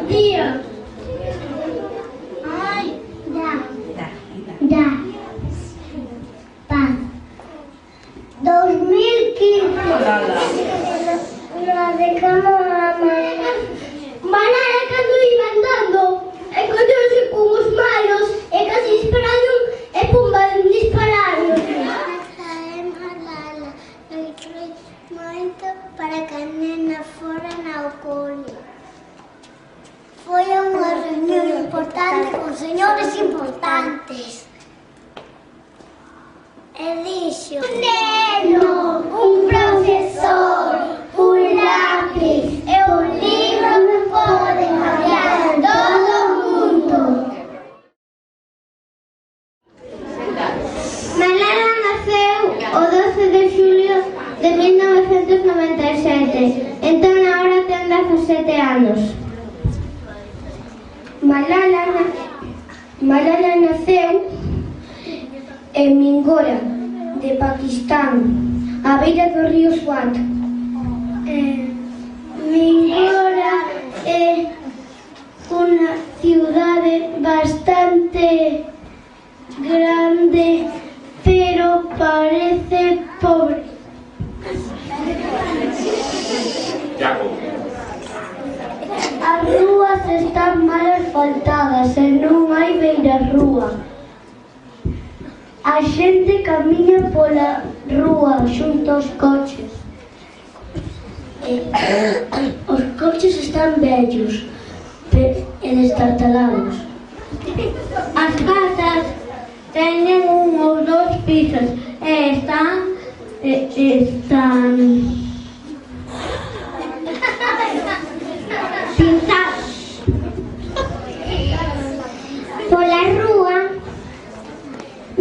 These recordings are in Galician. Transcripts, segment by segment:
días. Ay, Da. da. Paz. 2015. Nos dejamos a Manara, cando iba andando, encontrouse con os malos e casi dispararon e pumba, dispararon. Malala, loitei moito para que a nena fora ao cole. Foi unha reunión importante con señores importantes. E dixo: un neno, un profesor, un lápiz e un libro pode cambiar todo o mundo. Malala naceu o 12 de xulio de 1997, entón agora ten 17 anos. Malala naceu en Mingora, de Pakistán, á beira do río Swat. Mingora é unha ciudade bastante grande, pero parece pobre. As rúas están mal asfaltadas e non hai beirarrúa. A xente camiña pola rúa xunto aos coches. Os coches están vellos e destartalados. As casas teñen un ou dos pisos e están pintados. Pola rúa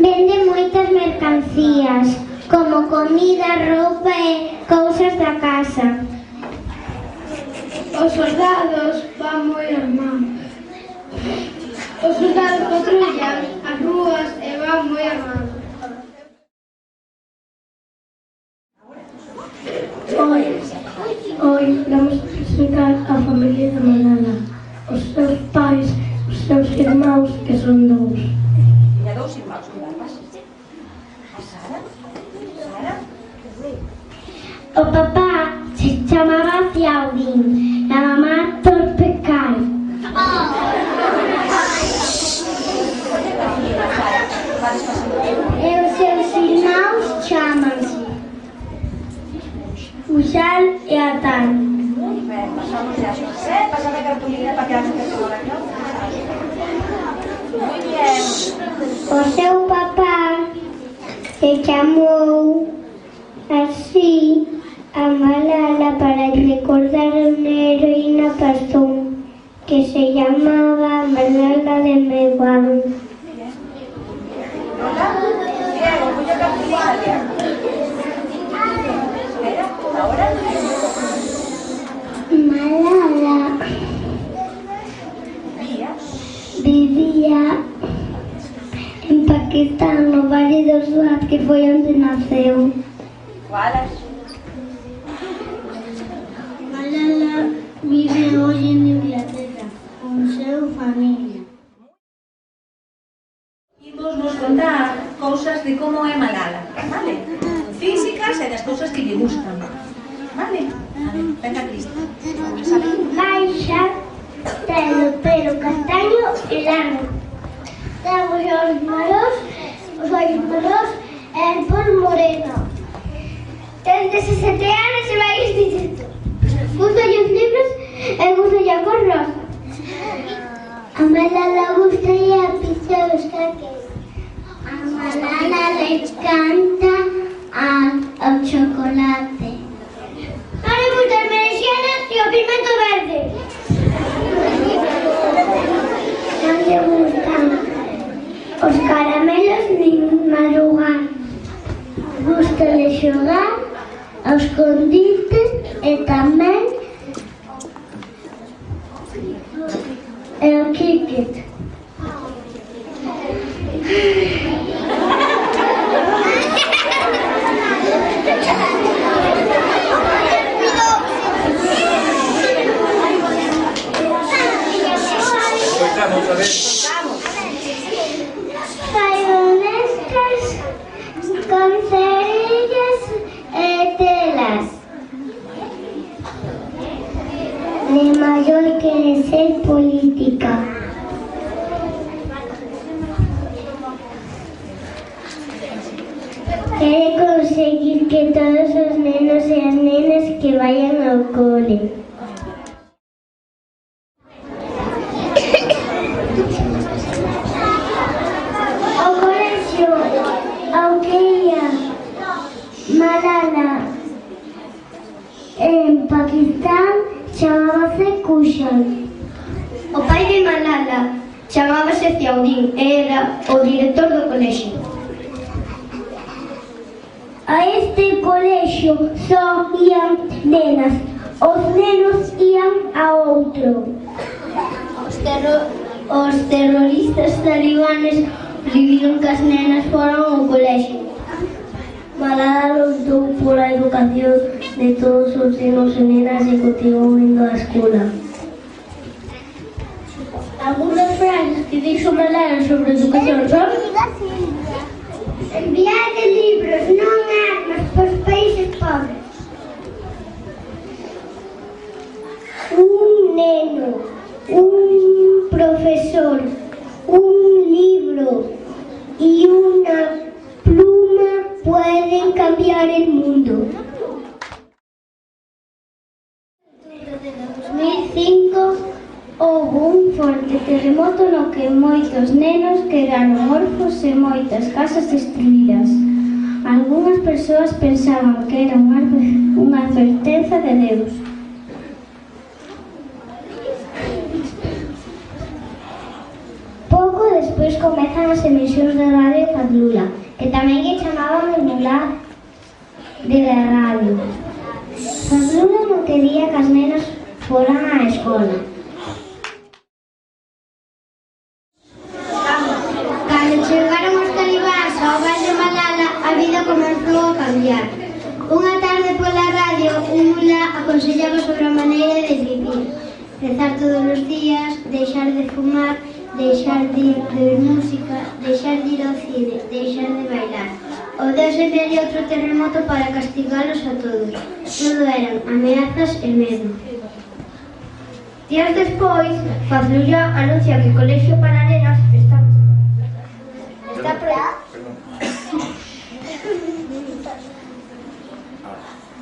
vende moitas mercancías, como comida, roupa e cousas da casa. Os soldados van moi armados. Os soldados patrullan as rúas e van moi armados. Hoy vamos a presentar a familia de Malala, os seus pais, os seus irmãos, que son dous. Hi ha dos irmãos, Sara? O papá se chamaba Ciaudín, a mamá Torpecai. E os seus irmãos chamanse Uxal e Atal. Pasamos ya a José, pásame a cartulina para que hagas el fotografía. Muy bien. O seu papá se chamou así a Malala para recordar unha heroína pasón que se llamaba Malala de Mewán. Hola. Bien, mucha cartulina, bien. Espera, ahora. Malala vivía en Pakistán, no Valle do Swat, que foi onde naceu. ¿Cuáles? Malala vive hoxe en Inglaterra con seu familia. Imos nos contar cousas de como é Malala, vale? Físicas e das cousas que lle gustan, vale? A ver, venga, Cristi. Baixa, ten o pelo castaño e largo. Ten os ollos malos e el por moreno. Ten 17 anos e vai instituto. Gusta os libros e gusta a cor rosa. A Malala gusta a pizza e os caques. A Malala le encanta ao chocolate. Non le gustan as mexicas e o pimento verde. Non le gustan os caramelos nin madrugar. Gusta de xogar aos escondites e tamén o cricket. ser política. Quere conseguir que todos os nenos e as nenas que vayan ao cole. O colexio ao que ia Malala en Pakistán chamábase Kushan. O pai de Malala chamábase Ziaudin e era o director do colexio. A este colexio só ían nenas, os nenos ían a outro. Os terroristas talibanes prohibiron que as nenas foran ao colexio. Malala loitou pola educación de todos os nenos e nenas e continuou indo á escola. Algunas frases que dixo Malala sobre educación son: Enviade libros, non armas, pos países pobres. Un neno, un profesor, un libro y una pluma pueden cambiar el mundo. En 2005 houve un forte terremoto no que moitos nenos quedaron orfos e moitas casas destruídas. Algunhas persoas pensaban que era unha advertenza de Deus. Pouco despois comezan as emisións de radio Fadlula, que tamén lle chamaban o Mulá de la radio. Fadlula non quería que as nenas foran á escola. Cando chegaron os talibáns ao val de Malala, a vida comezou a cambiar. Unha tarde pola radio, un mulá aconsellaba sobre a maneira de vivir. Rezar todos os días, deixar de fumar, deixar de ir ver música, deixar de ir ao cine, deixar de bailar. O Deus envialle outro terremoto para castigalos a todos. Todo eran ameazas e medo. Días despois, Fadlula anuncia que o colexio para nenas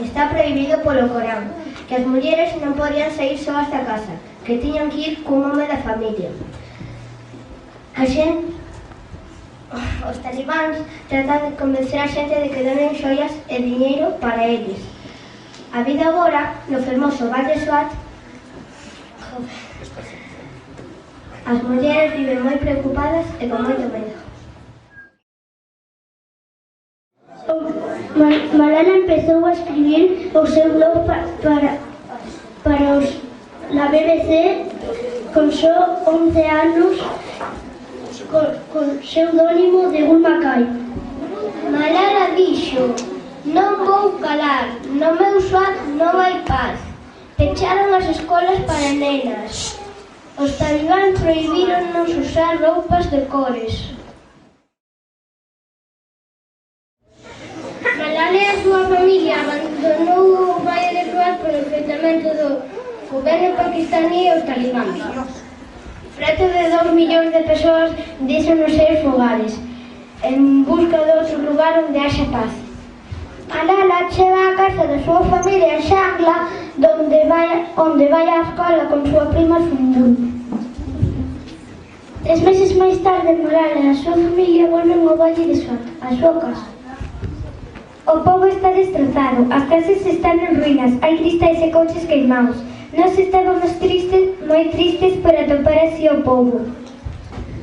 está prohibido polo Corán, que as mulleres non podían sair soas da casa, que tiñan que ir cun home da familia. Os talibáns tratan de convencer a xente de que donen xoias e diñeiro para eles. A vida agora, no fermoso Val de Swat, as mulleres viven moi preocupadas e con moito medo. Malala empezou a escribir o seu blog para la BBC con só 11 anos con pseudónimo de Gulmakai. Malala dixo: non vou calar, no meu Swat non hai paz. Pecharon as escolas para nenas. Os talibán prohibironnos usar roupas de cores. Malala e a súa familia abandonou o Valle de Swat por enfrentamento do goberno pakistaní e os talibáns. Preto de 2 millóns de persoas deixan os seus fogares en busca de outro lugar onde haxa paz. Malala chega á casa da súa familia en Shangla, onde vai á escola con súa prima Sundun. 3 meses máis tarde, Malala e a súa familia volven ao Valle de Swat, á súa casa. O pobo está destrozado, as casas están en ruínas, hai cristais e coches queimados. Nós estábamos moi tristes por atopar así o pobo.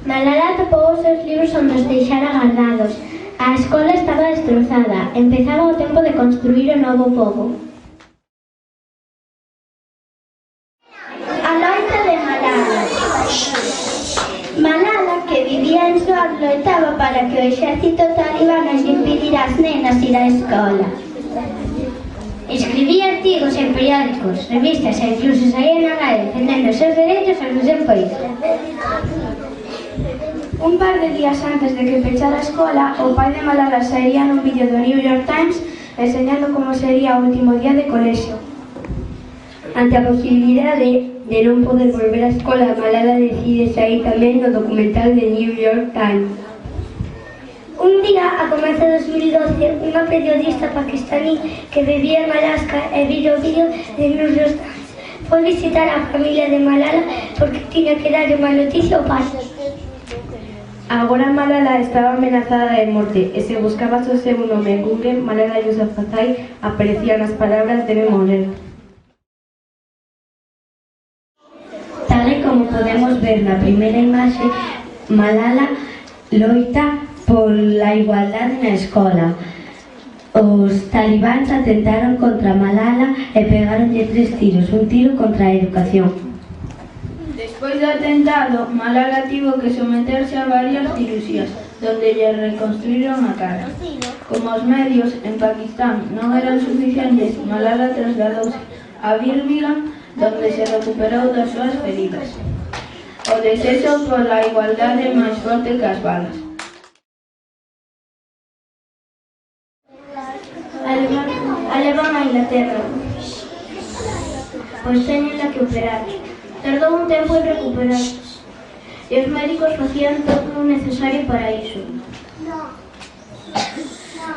Malala atopou os seus libros onde os deixara guardados. A escola estaba destrozada. Empezaba o tempo de construir o novo pobo. A loita de Malala. Malala, que vivía en Swat, loitaba para que o exército talibán non lle impidira ás nenas ir á escola. Escribía artigos en periódicos, revistas e incluso saía na calle defendendo os seus dereitos ao seu país. Un par de días antes de que pechara a escola, o pai de Malala saía nun vídeo do New York Times enseñando como sería o último día de colexio. Ante a posibilidade de non poder volver á escola, Malala decide sair tamén no documental de New York Times. Un día, a comeza de 2012, unha periodista pakistaní que vivía en Alaska e viu o vídeo de Nusrat foi visitar a familia de Malala porque tiña que darlle unha noticia ao pai. Agora Malala estaba amenazada de morte e se buscabas o seu nome en Google, Malala Yousafzai aparecían as palabras debe morir. Tal e como podemos ver na primeira imaxe, Malala loita pola igualdade na escola. Os talibáns atentaron contra Malala e pegaronlle 3 tiros, un tiro contra a educación. Despois do atentado, Malala tivo que someterse a varias cirurxías, donde lle reconstruíron a cara. Como os medios en Pakistán non eran suficientes, Malala trasladouse a Birmingham, donde se recuperou das súas feridas. O desexo pola igualdade máis forte que as balas. A levan a Inglaterra, pois teñenla que operar. Tardou un tempo en recuperarse e os médicos facían todo o necesario para iso.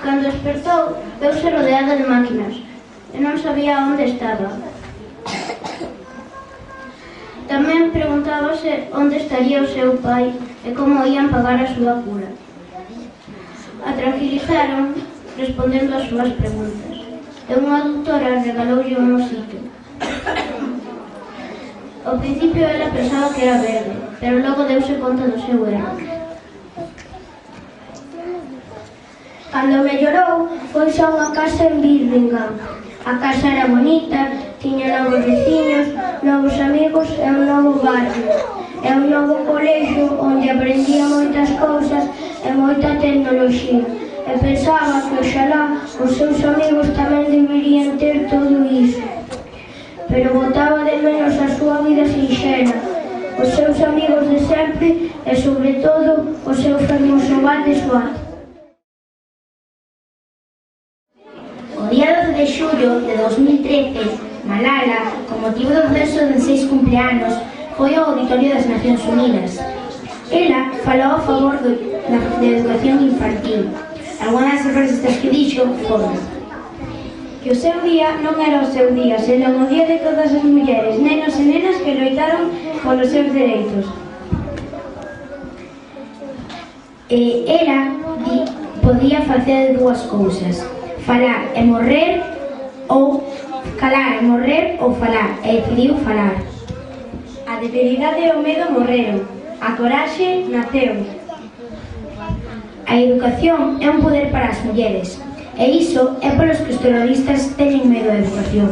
Cando despertou, veuse rodeada de máquinas e non sabía onde estaba. Tamén preguntábase onde estaría o seu pai e como ían pagar a súa cura. A tranquilizaron respondendo ás súas preguntas e unha doutora regaloulle un osito. Ao principio ela pensaba que era verde, pero logo deuse conta do seu erro. Cando mellorou, foi a unha casa en Birmingham. A casa era bonita, tiña novos veciños, novos amigos e un novo barrio. E un novo colexio onde aprendía moitas cousas e moita tecnoloxía. E pensaba que oxalá os seus amigos tamén deberían ter todo iso. Pero botaba de menos a súa vida sinxela, os seus amigos de sempre e, sobre todo, o seu fermoso val de Swat. O día 12 de xullo de 2013, Malala, con motivo do seu 16 cumpleanos, foi ao Auditorio das Nacións Unidas. Ela falou a favor da educación infantil. Algunhas das frases que dixo foron Que o seu día non era o seu día, senón o día de todas as mulleres, nenos e nenas que loitaron polos seus dereitos. e ela podía facer dúas cousas: falar e morrer, ou calar e morrer ou falar, e decidiu falar. A debilidade e o medo morreron, a coraxe naceu. A educación é un poder para as mulleres, e iso é polos que os terroristas teñen medo da educación.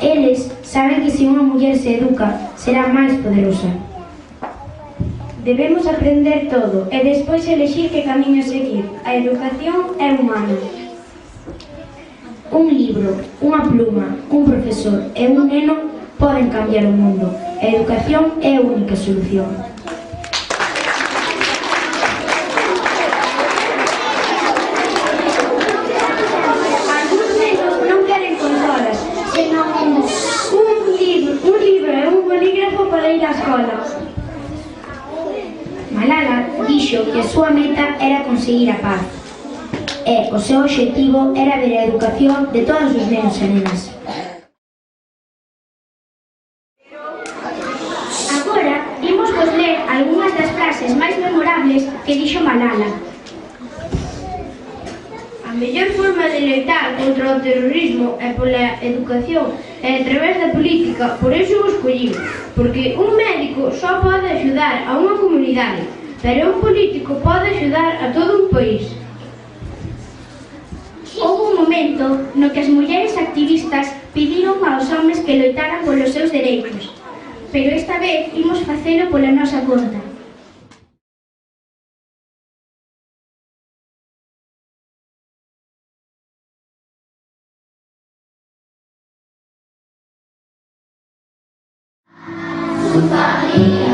Eles saben que se unha muller se educa, será máis poderosa. Debemos aprender todo e despois elexir que camiño seguir. A educación é humana. Un libro, unha pluma, un profesor e un neno poden cambiar o mundo. A educación é a única solución. Malala dixo que a súa meta era conseguir a paz e o seu obxectivo era ver a educación de todos os nenos e nenas. Agora imos vos ler algunhas das frases máis memorables que dixo Malala. A mellor forma de loitar contra o terrorismo e pola educación é a través da política, por iso o escollí, porque un médico só pode axudar a unha comunidade, pero un político pode axudar a todo un país. Houve un momento no que as mulleres activistas pediron aos homes que loitaran polos seus dereitos, pero esta vez imos facelo pola nosa conta. Maria.